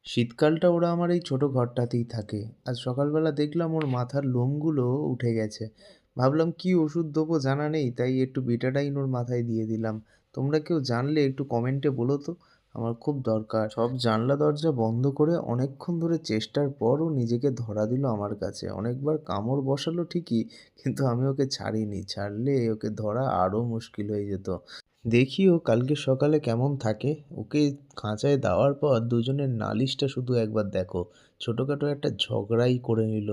শীতকালটা ওরা আমার এই ছোট ঘরটাতেই থাকে। আজ সকালবেলা দেখলাম ওর মাথার লোমগুলো উঠে গেছে। ভাবলাম কি ওষুধ দেবো জানা নেই, তাই একটু বিটাডাইন ওর মাথায় দিয়ে দিলাম। তোমরা কেউ জানলে একটু কমেন্টে বলো তো, আমার খুব দরকার। সব জানলা দরজা বন্ধ করে অনেকক্ষণ ধরে চেষ্টার পর ও নিজেকে ধরা দিল আমার কাছে। অনেকবার কামড় বসালো ঠিকই, কিন্তু আমি ওকে ছাড়িনি। ছাড়লে ওকে ধরা আরো মুশকিল হয়ে যেত। দেখি ও কালকে সকালে কেমন থাকে। ওকে খাঁচায় দেওয়ার পর দুজনের নালিশটা শুধু একবার দেখো। ছোটখাটো একটা ঝগড়াই করে নিল।